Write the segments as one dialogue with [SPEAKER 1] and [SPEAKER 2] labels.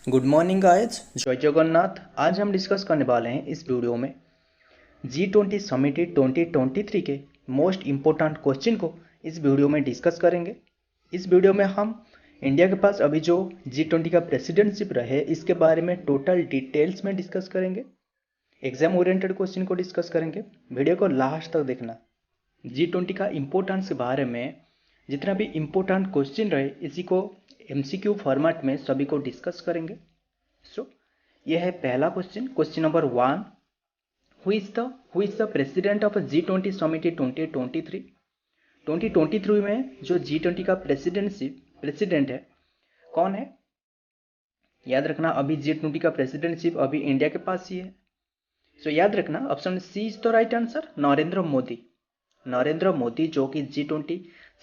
[SPEAKER 1] Good morning guys, जय जगन्नाथ। आज हम डिस्कस करने वाले हैं इस वीडियो में G20 समिट 2023 के मोस्ट इम्पोर्टेंट क्वेश्चन को इस वीडियो में डिस्कस करेंगे। इस वीडियो में हम इंडिया के पास अभी जो G20 का प्रेसिडेंटशिप रहे इसके बारे में टोटल डिटेल्स में डिस्कस करेंगे। एग्जाम ओरिएंटेड क्वेश्चन को डिस्कस करेंगे। वीडियो को लास्ट तक देखना। G20 का इम्पोर्टेंस के बारे में जितना भी इम्पोर्टेंट क्वेश्चन रहे इसी को MCQ फॉर्मेट में सभी को डिस्कस करेंगे। यह है पहला question. Question number 1, who is the president of G20 summit 2023। 2023 में जो G20 का प्रेसिडेंट है कौन है? याद रखना, अभी G20 का प्रेसिडेंटशिप अभी इंडिया के पास ही है। याद रखना, option C is the right answer, Narendra Modi. Narendra Modi जो कि G20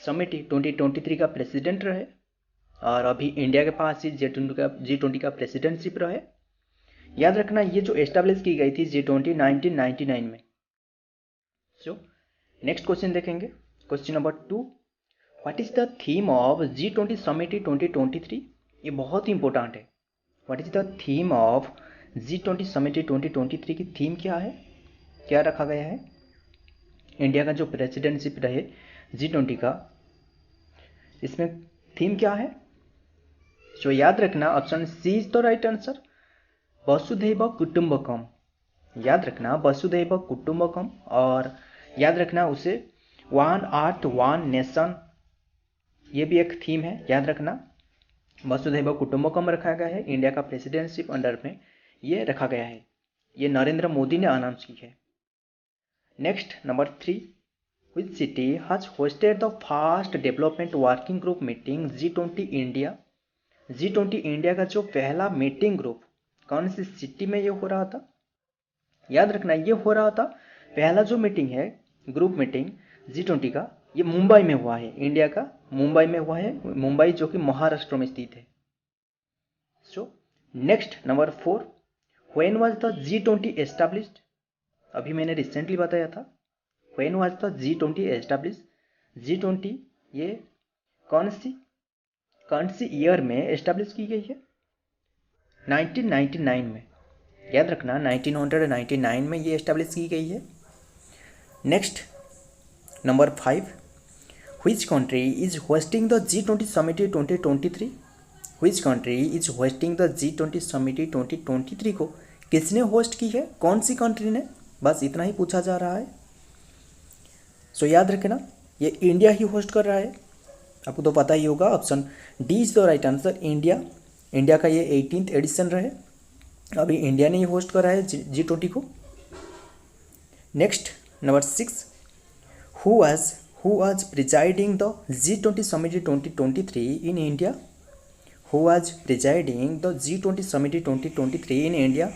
[SPEAKER 1] समिट 2023 का प्रेसिडेंट रहे और अभी इंडिया के पास ही G20 का प्रेसिडेंटशिप रहे। याद रखना, ये जो एस्टैब्लिश की गई थी G20 1999 में। नेक्स्ट क्वेश्चन देखेंगे। Question number 2, what is the theme of G20 summit 2023। ये बहुत ही इंपॉर्टेंट है। What is the theme of G20 summit 2023 की थीम क्या है, क्या रखा गया है? इंडिया का जो प्रेसिडेंटशिप रहे G20 का, इसमें थीम क्या है? याद रखना, option C is the right answer, Vasudhaiva Kutumbakam. याद रखना, वसुधैव कुटुंबकम। और याद रखना उसे वन अर्थ वन नेशन, ये भी एक थीम है। याद रखना, वसुधैव कुटुंबकम रखा गया है। इंडिया का प्रेसिडेंटशिप अंडर में ये रखा गया है। ये नरेंद्र मोदी ने अनाउंस की है। Next number 3, which city has hosted the first development working group meeting G20 India. G20 India का जो पहला मीटिंग ग्रुप कौन सी सिटी में ये हो रहा था? याद रखना, ये हो रहा था पहला जो मीटिंग है, ग्रुप मीटिंग G20 का, ये मुंबई में हुआ है। इंडिया का मुंबई में हुआ है, मुंबई जो कि महाराष्ट्र में स्थित है। Next number 4, when was the G20 established. अभी मैंने रिसेंटली बताया था, when was the G20 established. G20 ये कौन सी ईयर में एस्टैब्लिश की गई है? 1999 में। याद रखना, 1999 में ये एस्टैब्लिश की गई है। Next number 5, which country is hosting the G20 summit 2023। Which country is hosting the G20 summit 2023 को किसने होस्ट की है? कौन सी कंट्री ने? बस इतना ही पूछा जा रहा है। याद रखना, ये इंडिया ही होस्ट कर रहा है। आपको तो पता ही होगा, option D is the right answer, India का ये 18th एडिशन रहे। अभी इंडिया ने ही होस्ट करा है G20 को। Next number 6, who was presiding the G20 summit 2023 in India. Who was presiding the G20 summit 2023 in India.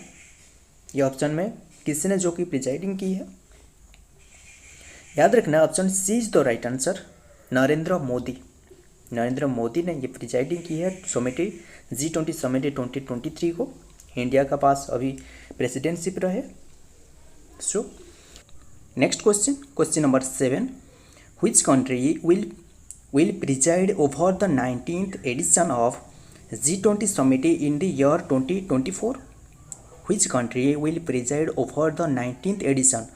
[SPEAKER 1] ये ऑप्शन में किसने जो कि प्रिजाइडिंग की है? याद रखना, option C is the right answer, Narendra Modi. Narendra Modi ने ये प्रिजाइडिंग की है G20 समिट 2023 को। इंडिया का पास अभी प्रेसिडेंटशिप रहे। Next question number 7, which country will preside over the 19th edition of G20 summit in the year 2024। Which country will preside over the 19th edition.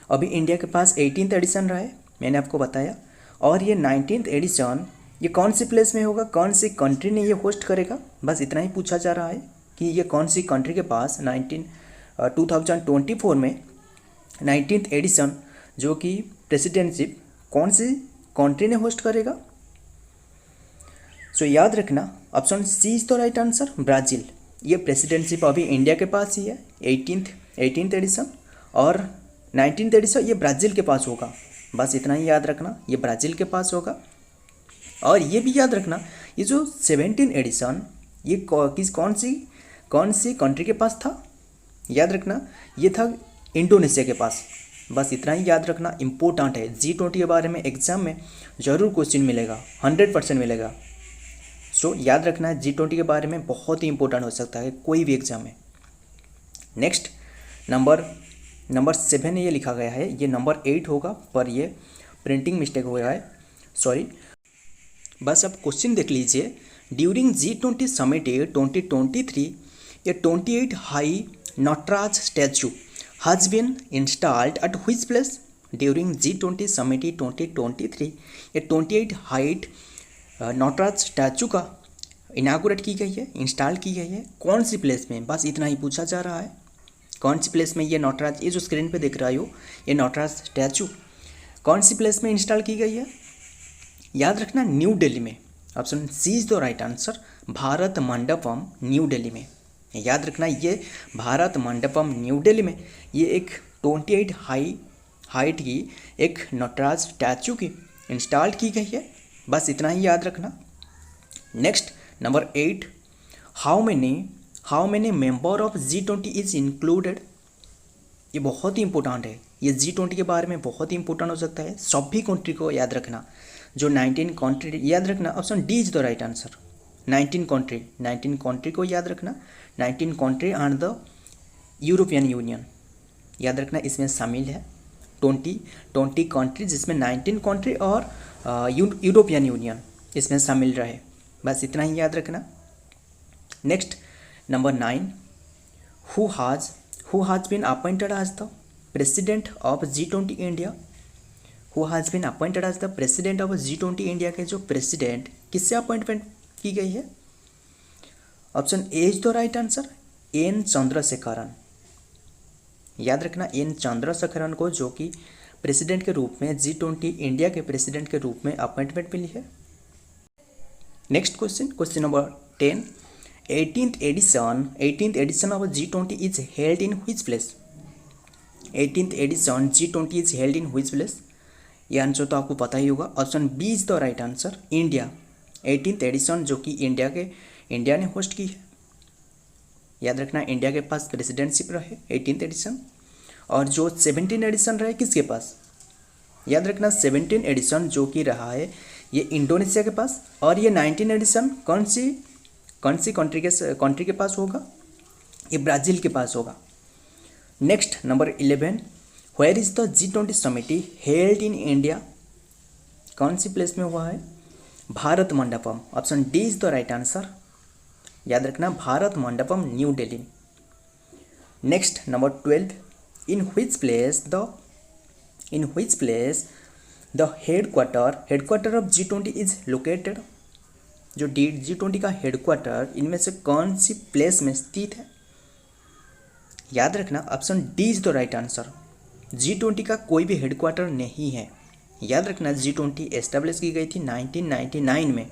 [SPEAKER 1] अभी India के पास 18th addition रहा है, मैंने आपको बताया। और ये 19th एडिशन ये कौन सी प्लेस में होगा, कौन सी कंट्री ने ये होस्ट करेगा? बस इतना ही पूछा जा रहा है कि ये कौन सी कंट्री के पास 2024 में 19th एडिशन जो कि प्रेसिडेंटशिप कौन सी कंट्री ने होस्ट करेगा? याद रखना, option C is the right answer, Brazil. ये प्रेसिडेंटशिप अभी इंडिया के पास ही है, 18th एडिशन, और 19th एडिशन ये ब्राज़ील के पास होगा। बस इतना ही याद रखना, ये ब्राज़ील के पास होगा। और ये भी याद रखना, ये जो 17th एडिशन ये कौन सी कंट्री के पास था? याद रखना, ये था इंडोनेशिया के पास। बस इतना ही याद रखना, इम्पोर्टेंट है। G20 के बारे में एग्जाम में ज़रूर क्वेश्चन मिलेगा, 100% मिलेगा। याद रखना, G20 के बारे में बहुत ही इंपॉर्टेंट हो सकता है कोई भी एग्जाम में। नेक्स्ट नंबर 7 ये लिखा गया है, ये नंबर 8 होगा, पर ये प्रिंटिंग मिस्टेक हो गया है, सॉरी। बस अब क्वेश्चन देख लीजिए। During G20 summit 2023 a 28 high Nataraj statue has been installed at which place? During G20 summit 2023 a 28 height Nataraj statue का इनागुरेट की गई है, इंस्टॉल की गई है। कौन सी प्लेस में? बस इतना ही पूछा जा रहा है। कौन सी प्लेस में ये नटराज, ये जो स्क्रीन पे देख रहे हो ये नटराज स्टैचू कौन सी प्लेस में इंस्टॉल की गई है? याद रखना, न्यू दिल्ली में। Option C is the right answer, Bharat Mandapam New Delhi में। याद रखना, ये भारत मंडपम न्यू दिल्ली में ये एक 28 हाइट की एक नटराज स्टैचू की इंस्टॉल की गई है। बस इतना ही याद रखना। Next number 8, how many member of G20 is included. ये बहुत ही इंपॉर्टेंट है, ये G20 के बारे में बहुत ही इंपॉर्टेंट हो सकता है। सभी कंट्री को याद रखना, जो 19 कंट्री याद रखना। Option D is the right answer, 19 country को याद रखना। 19 country and the European union याद रखना, इसमें शामिल है 20 कंट्री, जिसमें 19 कंट्री और यूरोपियन यूनियन इसमें शामिल रहे। बस इतना ही याद रखना। Next number 9, who has been appointed as the president of G20 India. Who has been appointed as the president of G20 India के जो प्रेसिडेंट किससे अपॉइंटमेंट की गई है? Option A is the right answer, N Chandrasekaran. याद रखना, N Chandrasekaran को जो कि प्रेसिडेंट के रूप में G20 इंडिया के प्रेसिडेंट के रूप में अपॉइंटमेंट मिली है। Next question number 10, 18th edition of G20 is held in which place? 18th edition G20 is held in which place? ये आंसर तो आपको पता ही होगा। Option B is the right answer, India. 18th edition जो कि India ने host की है। याद रखना, इंडिया के पास प्रेसिडेंटशिप रहे 18th एडिशन, और जो 17 एडिशन रहे किसके पास? याद रखना, 17 एडिशन जो कि रहा है ये इंडोनेशिया के पास, और ये 19 एडिशन कौन सी कंट्री के पास होगा? ये ब्राज़ील के पास होगा। Next number 11, where is the G20 summit held in India. कौन सी प्लेस में हुआ है? Bharat Mandapam. Option D is the right answer. याद रखना, Bharat Mandapam New Delhi. Next number 12, in which place the headquarter of G20 is located. जो G20 का हेडक्वार्टर इनमें से कौन सी प्लेस में स्थित है? याद रखना, option D is the right answer. G20 का कोई भी हेडक्वार्टर नहीं है। याद रखना, G20 एस्टेब्लिश की गई थी 1999 में।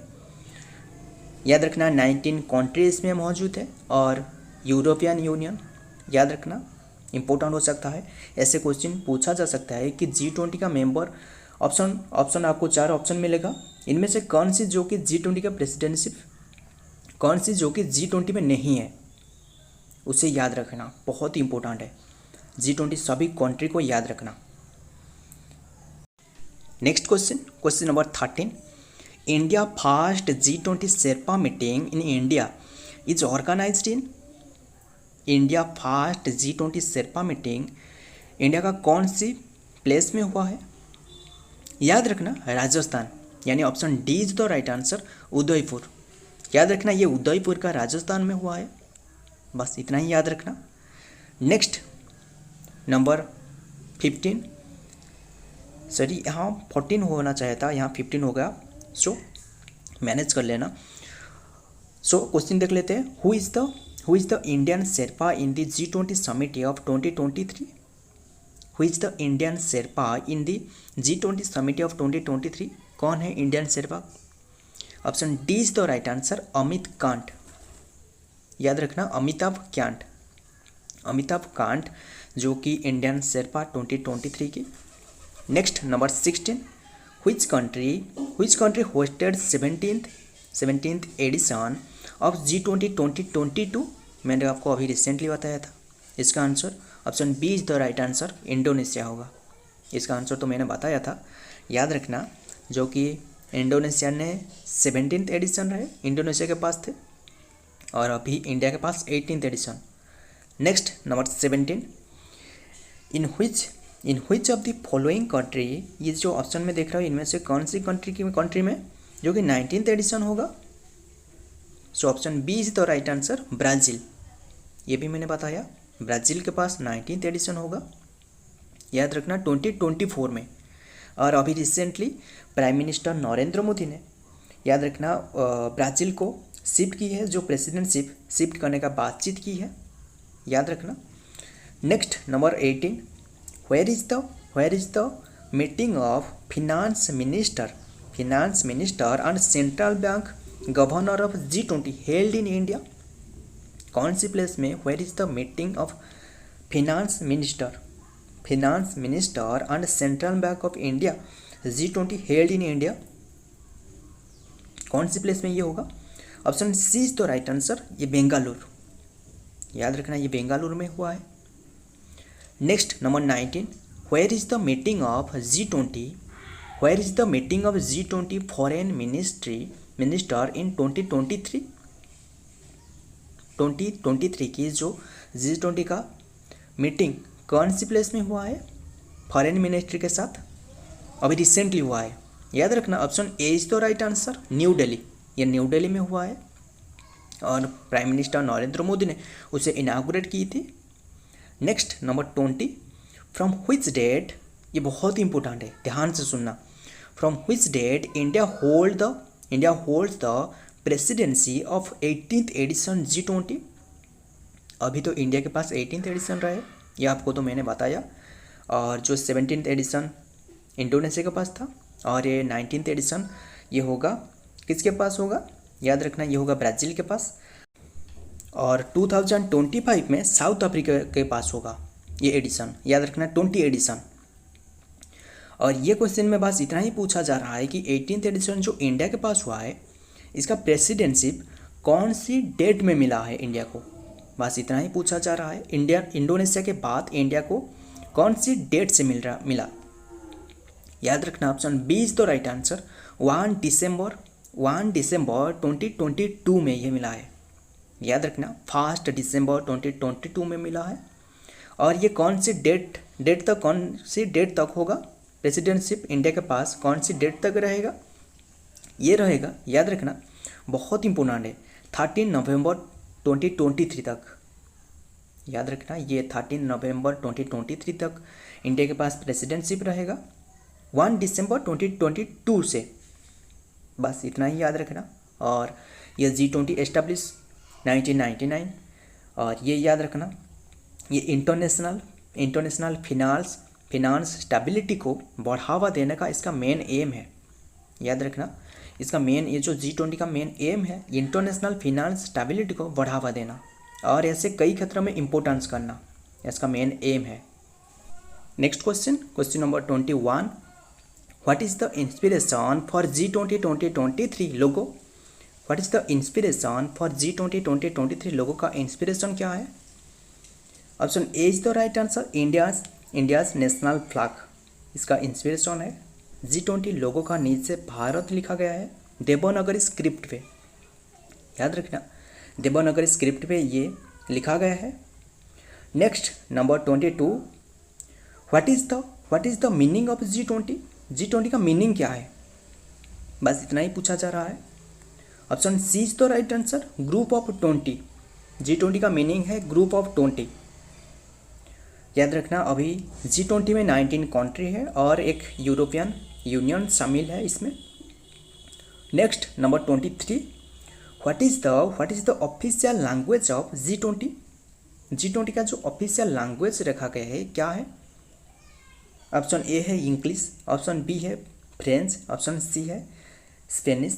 [SPEAKER 1] याद रखना, 19 कंट्रीज में मौजूद है, और यूरोपियन यूनियन। याद रखना, इंपॉर्टेंट हो सकता है। ऐसे क्वेश्चन पूछा जा सकता है कि G20 का मेंबर, ऑप्शन आपको 4 ऑप्शन मिलेगा, इनमें से कौन सी जो कि G20 का प्रेसिडेंटशिप, कौन सी जो कि G20 में नहीं है, उसे याद रखना, बहुत ही इंपॉर्टेंट है। G20 सभी कंट्री को याद रखना। Next question number 13, India first G20 sherpa meeting in India is organized in. India first G20 sherpa meeting India का कौन सी प्लेस में हुआ है? याद रखना, राजस्थान, यानी option D is the right answer, Udaipur. याद रखना, ये उदयपुर का राजस्थान में हुआ है। बस इतना ही याद रखना। नेक्स्ट नंबर 15, सॉरी यहाँ 14 होना चाहिए था, यहाँ 15 हो गया, सो मैनेज कर लेना। सो क्वेश्चन देख लेते हैं, who is the Indian Sherpa in the G20 summit of 2023। Who is the Indian Sherpa in the G20 summit of 2023? कौन है Indian Sherpa? Option D is the right answer, Amit can't. याद रखना, अमिताभ कांट जो कि इंडियन शेरपा 2023 की। Next number 16, which country hosted 17th edition of G20 2022? मैंने आपको अभी रिसेंटली बताया था। इसका answer option B is the right answer, Indonesia होगा। इसका आंसर तो मैंने बताया था। याद रखना, जो कि इंडोनेशिया ने 17th एडिशन रहे, इंडोनेशिया के पास थे, और अभी इंडिया के पास 18th edition. Next number 17, in which of the following country, ये जो ऑप्शन में देख रहा हूँ इनमें से कौन सी कंट्री में जो कि 19th एडिशन होगा? So option B is the right answer, Brazil. ये भी मैंने बताया, ब्राज़ील के पास 19th एडिशन होगा, याद रखना 2024 में। और अभी recently prime minister Narendra Modi ने, याद रखना, ब्राज़ील को शिफ्ट की है, जो प्रेसिडेंटशिप शिफ्ट करने का बातचीत की है, याद रखना। Next number 18, where is the meeting of finance minister and central bank governor of G20 held in India. कौन सी प्लेस में where is the meeting of finance minister and central bank of India G20 held in India, कौन सी place में ये होगा? Option C is the right answer, ये बेंगलुरु, याद रखना ये बेंगलुरु में हुआ है। Next number 19, where is the meeting of G20 foreign minister in 2023 की जो G20 का मीटिंग कौन सी प्लेस में हुआ है फॉरेन मिनिस्ट्री के साथ? अभी रिसेंटली हुआ है, याद रखना option A is the right answer, new Delhi. ये न्यू दिल्ली में हुआ है और प्राइम मिनिस्टर नरेंद्र मोदी ने उसे इनागुरेट की थी। Next number 20, from which date, ये बहुत ही इंपॉर्टेंट है, ध्यान से सुनना। From which date India holds the presidency of 18th edition G20। अभी तो इंडिया के पास 18th एडिशन रहा है, ये आपको तो मैंने बताया, और जो 17th एडिशन इंडोनेशिया के पास था, और ये 19th एडिशन ये होगा किसके पास होगा? याद रखना ये होगा ब्राज़ील के पास, और 2025 में साउथ अफ्रीका के पास होगा ये एडिशन, याद रखना 20 एडिशन। और ये क्वेश्चन में बस इतना ही पूछा जा रहा है कि 18th एडिशन जो इंडिया के पास हुआ है, इसका प्रेसिडेंटशिप कौन सी डेट में मिला है इंडिया को, बस इतना ही पूछा जा रहा है। इंडोनेशिया के बाद इंडिया को कौन सी डेट से मिला? याद रखना option B is the right answer, 1 दिसंबर 2022 में ये मिला है, याद रखना 1 दिसंबर 2022 में मिला है। और ये कौन सी डेट तक होगा प्रेसिडेंटशिप इंडिया के पास, कौन सी डेट तक रहेगा? ये रहेगा, याद रखना बहुत इंपॉर्टेंट है, 13 नवंबर 2023 तक, याद रखना ये 13 नवंबर 2023 तक इंडिया के पास प्रेसिडेंटशिप रहेगा, 1 दिसंबर 2022 से, बस इतना ही याद रखना। और ये G20 एस्टेब्लिश 1999, और ये याद रखना ये इंटरनेशनल फिनांस स्टेबिलिटी को बढ़ावा देने का इसका मेन एम है, याद रखना इसका मेन, ये जो G20 का मेन एम है इंटरनेशनल फिनांस स्टेबिलिटी को बढ़ावा देना और ऐसे कई क्षेत्रों में इम्पोर्टेंस करना, इसका मेन एम है। Next question number 21, what is the inspiration for G20 2023 logo? What is the inspiration for G20 2023 लोगो का इंस्पिरेशन क्या है? Option A is the right answer, India's national flag इसका इंस्पिरेशन है। G20 लोगो का नीचे भारत लिखा गया है देवनागरी स्क्रिप्ट पे, याद रखना देवनागरी स्क्रिप्ट पे ये लिखा गया है। Next number 22, what is the meaning of G20? G20 का मीनिंग क्या है? बस इतना ही पूछा जा रहा है। Option C is the right answer, group of 20। G20 का मीनिंग है ग्रुप ऑफ 20, याद रखना अभी G20 में 19 कंट्री है और एक यूरोपियन यूनियन शामिल है इसमें। Next number 23, what is the official language of G20? G20 का जो ऑफिशियल लैंग्वेज रखा गया है क्या है? ऑप्शन ए है इंग्लिश, ऑप्शन बी है फ्रेंच, ऑप्शन सी है स्पेनिश।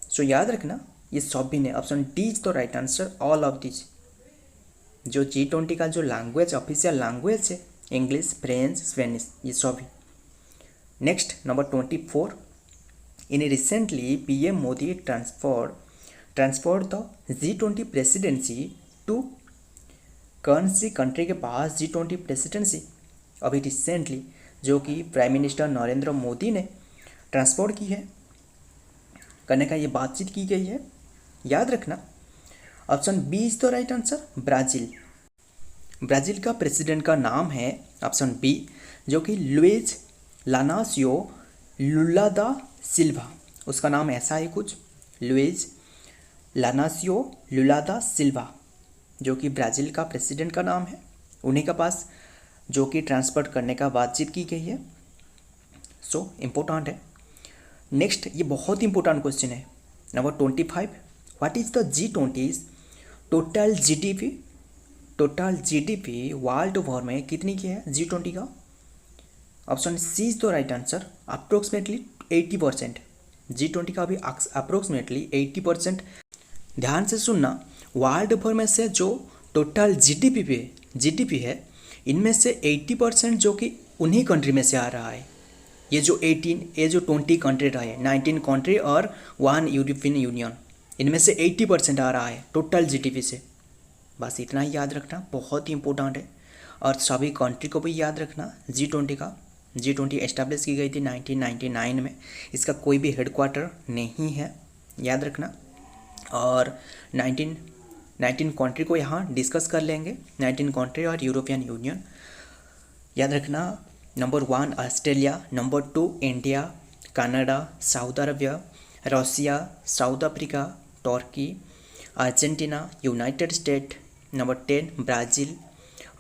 [SPEAKER 1] सो याद रखना ये सभी ने, option D is the right answer, all of this. जो G20 का जो लैंग्वेज ऑफिशियल लैंग्वेज है इंग्लिश, फ्रेंच, स्पेनिश, ये सभी। Next number 24, in recently PM Modi transferred the G20 presidency to कौन सी कंट्री के पास G20 प्रेसिडेंसी? अभी रिसेंटली जो कि प्राइम मिनिस्टर नरेंद्र मोदी ने ट्रांसपोर्ट की है, करने का ये बातचीत की गई है, याद रखना option B is the right answer, Brazil का प्रेसिडेंट का नाम है ऑप्शन बी, जो कि लुइज लानासियो लुला दा सिल्वा, उसका नाम ऐसा है कुछ, लुइज लानासियो लुला दा सिल्वा, जो कि ब्राज़ील का प्रेसिडेंट का नाम है, उन्हीं के पास जो कि ट्रांसफर करने का बातचीत की गई है। सो इम्पोर्टेंट है। नेक्स्ट, ये बहुत इंपॉर्टेंट क्वेश्चन है, number 25। What is the G20 total GDP? Total GDP world over में कितनी की है G20 का? Option C is the right answer, approximately 80%। G20 का भी अप्रोक्सीमेटली 80%। ध्यान से सुनना, वर्ल्ड ओवर में से जो टोटल जीडीपी है, इनमें से 80% जो कि उन्हीं कंट्री में से आ रहा है। ये जो 20 कंट्री रहे, 19 कंट्री और 1 यूरोपियन यूनियन, इनमें से 80% आ रहा है टोटल जीडीपी से। बस इतना ही याद रखना, बहुत ही इंपॉर्टेंट है। और सभी कंट्री को भी याद रखना। G20 एस्टैब्लिश की गई थी 1999 में। इसका कोई भी हेडक्वार्टर नहीं है, याद रखना। और 19 कंट्री को यहाँ डिस्कस कर लेंगे, 19 कंट्री और यूरोपियन यूनियन। याद रखना, number 1 Australia, number 2 India, Canada, Saudi Arabia, Russia, south Africa, Turkey, Argentina, United state, number 10 Brazil,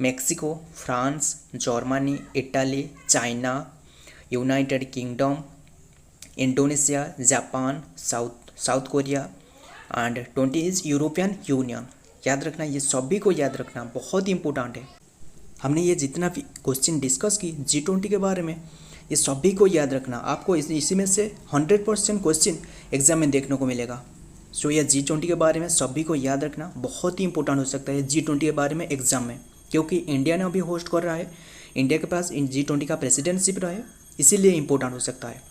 [SPEAKER 1] Mexico, France, Germany, Italy, China, United kingdom, Indonesia, Japan, south Korea and 20 is European union. याद रखना, ये सभी को याद रखना, बहुत ही important है। हमने ये जितना भी क्वेश्चन डिस्कस की G20 के बारे में, ये सभी को याद रखना। आपको इसी में से 100% क्वेश्चन एग्जाम में देखने को मिलेगा। सो ये G20 के बारे में सभी को याद रखना, बहुत ही इंपॉर्टेंट हो सकता है G20 के बारे में एग्जाम में, क्योंकि इंडिया ने अभी होस्ट कर रहा है, इंडिया के पास G20 का प्रेसिडेंटशिप रहा है, इसीलिए इंपॉर्टेंट हो सकता है।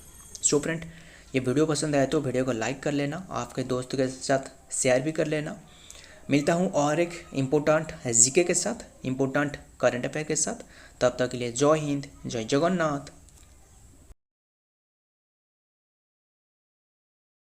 [SPEAKER 1] सो फ्रेंड, ये वीडियो पसंद आए तो वीडियो को लाइक कर लेना, आपके दोस्तों के साथ शेयर भी कर लेना। मिलता हूँ और एक इम्पोर्टेंट जीके के साथ, इम्पोर्टेंट करंट अफेयर के साथ। तब तक के लिए जय हिंद, जय जगन्नाथ।